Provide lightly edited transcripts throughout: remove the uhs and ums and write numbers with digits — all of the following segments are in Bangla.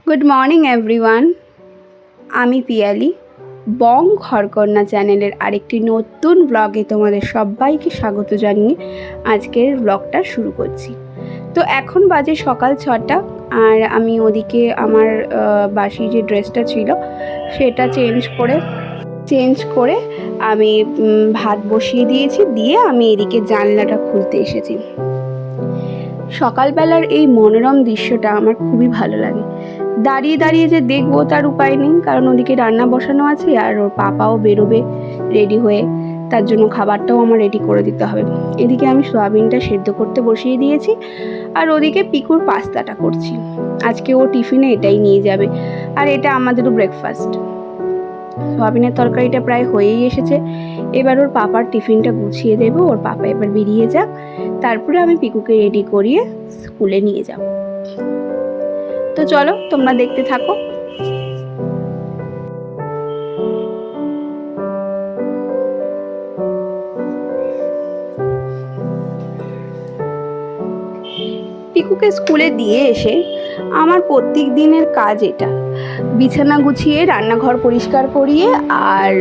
গুড মর্নিং এভরিওয়ান, আমি পিয়ালি বং ঘরকন্যা চ্যানেলের আরেকটি নতুন ব্লগে তোমাদের সবাইকে স্বাগত জানিয়ে আজকের ব্লগটা শুরু করছি। তো এখন বাজে সকাল 6টা আর আমি ওদিকে আমার বাসি যে ড্রেসটা ছিল সেটা চেঞ্জ করে আমি ভাত বসিয়ে দিয়েছি, দিয়ে আমি এদিকে জানলাটা খুলতে এসেছি। সকালবেলার এই মনোরম দৃশ্যটা আমার খুবই ভালো লাগে। দাঁড়িয়ে দাঁড়িয়ে যে দেখবো তার উপায় নেই, কারণ ওদিকে রান্না বসানো আছে আর ওর পাপাও বেরোবে রেডি হয়ে, তার জন্য খাবারটাও আমার রেডি করে দিতে হবে। এদিকে আমি সয়াবিনটা সেদ্ধ করতে বসিয়ে দিয়েছি আর ওদিকে পিকুর পাস্তাটা করছি। আজকে ও টিফিনে এটাই নিয়ে যাবে আর এটা আমাদেরও ব্রেকফাস্ট। সয়াবিনের তরকারিটা প্রায় হয়েই এসেছে, এবার ওর পাপার টিফিনটা গুছিয়ে দেবো। ওর পাপা এবার বেরিয়ে যাক, তারপরে আমি পিকুকে রেডি করিয়ে স্কুলে নিয়ে যাব। তো চলো তোমরা দেখতে থাকো। পিকুকে স্কুলে দিয়ে এসে আমার প্রত্যেক দিনের কাজ এটা, বিছানা গুছিয়ে রান্নাঘর পরিষ্কার করিয়ে আর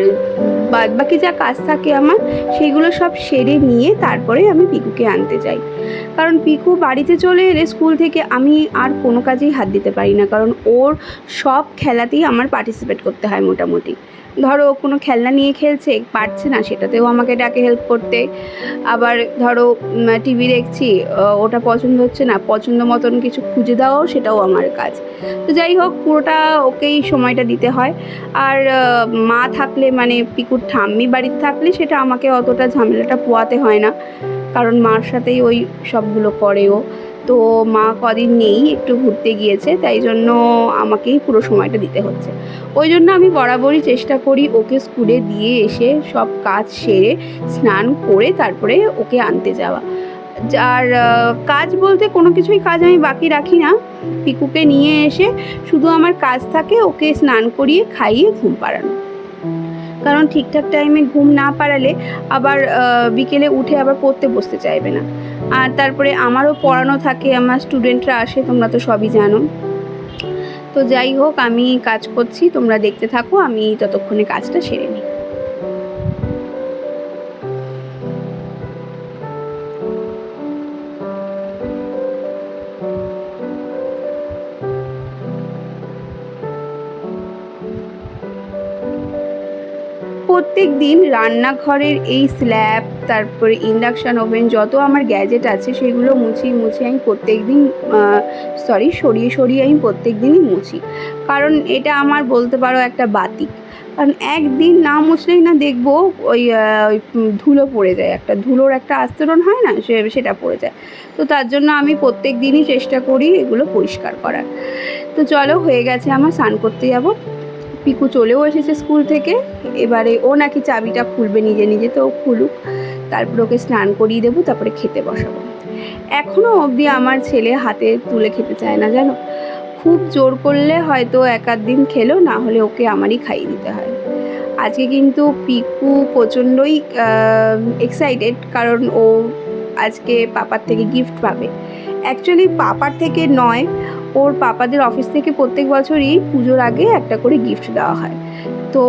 বাদবাকি যা কাজ থাকে আমার সেগুলো সব সেরে নিয়ে তারপরে আমি পিকুকে আনতে যাই। কারণ পিকু বাড়িতে চলে এলে স্কুল থেকে আমি আর কোনো কাজেই হাত দিতে পারি না, কারণ ওর সব খেলাতেই আমার পার্টিসিপেট করতে হয়। মোটামুটি ধরো কোনো খেলনা নিয়ে খেলছে, পারছে না, সেটাতেও আমাকে ডাকে হেল্প করতে। আবার ধরো টিভি দেখছি, ওটা পছন্দ হচ্ছে না, পছন্দ মতন কিছু খুঁজে দেওয়াও সেটাও আমার কাজ। তো যাই হোক, পুরোটা ওকেই সময়টা দিতে হয়। আর মা থাকলে, মানে পিকুর ঠাম্মি বাড়িতে থাকলে সেটা আমাকে অতটা ঝামেলাটা পোয়াতে হয় না, কারণ মার সাথেই ওই সবগুলো করেও। তো মা কদিন নেই, একটু ঘুরতে গিয়েছে, তাই জন্য আমাকেই পুরো সময়টা দিতে হচ্ছে। ওই জন্য আমি বরাবরই চেষ্টা করি ওকে স্কুলে দিয়ে এসে সব কাজ সেরে স্নান করে তারপরে ওকে আনতে যাওয়া। আর কাজ বলতে কোনো কিছুই কাজ আমি বাকি রাখি না। পিকুকে নিয়ে এসে শুধু আমার কাজ থাকে ওকে স্নান করিয়ে খাইয়ে ঘুম পাড়ানো, কারণ ঠিকঠাক টাইমে ঘুম না পাড়ালে আবার বিকেলে উঠে আবার পড়তে বসতে চাইবে না। আর তারপরে আমারও পড়ানো থাকে, আমার স্টুডেন্টরা আসে, তোমরা তো সবই জানো। তো যাই হোক, আমি কাজ করছি, তোমরা দেখতে থাকো, আমি ততক্ষণে কাজটা সেরে নিই। প্রত্যেক দিন রান্নাঘরের এই স্ল্যাব, তারপরে ইন্ডাকশান ওভেন, যত আমার গ্যাজেট আছে সেগুলো মুছি আমি প্রত্যেক দিন সরিয়ে আমি প্রত্যেক দিনই মুছি। কারণ এটা আমার বলতে পারো একটা বাতিক, কারণ একদিন না মুছলেই না দেখবো ওই ধুলো পড়ে যায়, একটা ধুলোর একটা আস্তরণ হয় না, সেটা পড়ে যায়। তো তার জন্য আমি প্রত্যেক দিনই চেষ্টা করি এগুলো পরিষ্কার করার। তো চলো, হয়ে গেছে, আমার স্নান করতে যাবো। পিকু চলেও এসেছে স্কুল থেকে, এবারে ও নাকি চাবিটা খুলবে নিজে নিজে, তো খুলুক, তারপর ওকে স্নান করিয়ে দেবো, তারপরে খেতে বসাবো। এখনও অবধি আমার ছেলে হাতে তুলে খেতে চায় না, জানো। খুব জোর করলে হয়তো এক আধ দিন খেলো, না হলে ওকে আমারই খাইয়ে দিতে হয়। আজকে কিন্তু পিকু প্রচণ্ডই এক্সাইটেড, কারণ ও আজকে পাপার থেকে গিফট পাবে। অ্যাকচুয়ালি পাপার থেকে নয়, ওর পাপাদের অফিস থেকে প্রত্যেক বছরই পুজোর আগে একটা করে গিফট দেওয়া হয়। তো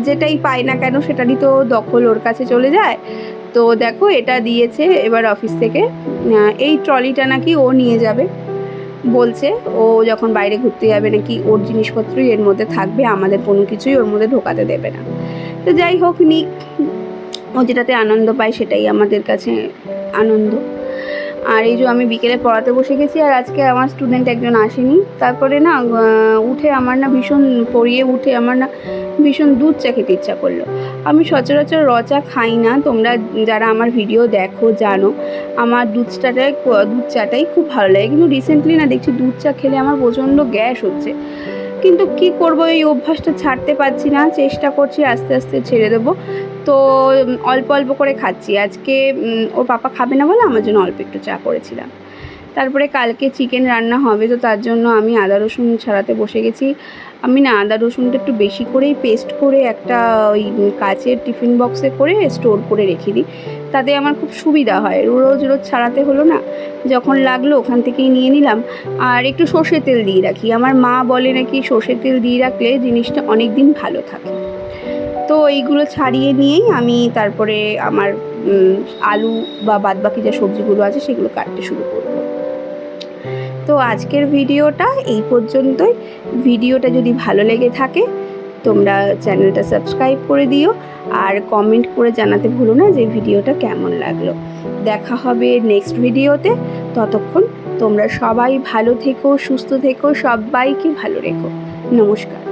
যেটাই পায় না কেন সেটারই তো দখল ওর কাছে চলে যায়। তো দেখো, এটা দিয়েছে এবার অফিস থেকে। এই ট্রলিটা নাকি ও নিয়ে যাবে বলছে, ও যখন বাইরে ঘুরতে যাবে নাকি ওর জিনিসপত্রই এর মধ্যে থাকবে, আমাদের কোনো কিছুই ওর মধ্যে ঢোকাতে দেবে না। তো যাই হোক, নিক, ও যেটাতে আনন্দ পায় সেটাই আমাদের কাছে আনন্দ। আর এই যে আমি বিকেলে পড়াতে বসে গেছি, আর আজকে আমার স্টুডেন্ট একজন আসেনি। তারপরে না উঠে আমার না ভীষণ দুধ চা খেতে ইচ্ছা করলো। আমি সচরাচর র চা খাই না, তোমরা যারা আমার ভিডিও দেখো জানো আমার দুধ চাটাই খুব ভালো লাগে। কিন্তু রিসেন্টলি না দেখছি দুধ চা খেলে আমার প্রচণ্ড গ্যাস হচ্ছে, কিন্তু কি করব, এই অভ্যাসটা ছাড়তে পারছি না। চেষ্টা করছি আস্তে আস্তে ছেড়ে দেবো। তো অল্প অল্প করে খাচ্ছি। আজকে ওর পাপা খাবে না বলে আমার জন্য অল্প একটু চা করেছিলাম। তারপরে কালকে চিকেন রান্না হবে, তো তার জন্য আমি আদা রসুন ছাড়াতে বসে গেছি। আমি না আদা রসুনটা একটু বেশি করেই পেস্ট করে একটা ওই কাচের টিফিন বক্সে করে স্টোর করে রেখে দিই, তাতে আমার খুব সুবিধা হয়, রোজ রোজ ছাড়াতে হলো না, যখন লাগলো ওখান থেকেই নিয়ে নিলাম। আর একটু সর্ষের তেল দিয়ে রাখি, আমার মা বলে নাকি সর্ষের তেল দিয়ে রাখলে জিনিসটা অনেক দিন ভালো থাকে। তো এইগুলো ছাড়িয়ে নিয়েই আমি তারপরে আমার আলু বা বাদবাকি যে সবজিগুলো আছে সেগুলো কাটতে শুরু করব। তো আজকের ভিডিওটা এই পর্যন্তই। ভিডিওটা যদি ভালো লেগে থাকে তোমরা চ্যানেলটা সাবস্ক্রাইব করে দিও, আর কমেন্ট করে জানাতে ভুলো না যে ভিডিওটা কেমন লাগলো। দেখা হবে নেক্সট ভিডিওতে। ততক্ষণ তোমরা সবাই ভালো থেকো, সুস্থ থেকো, সবাইকে ভালো রেখো। নমস্কার।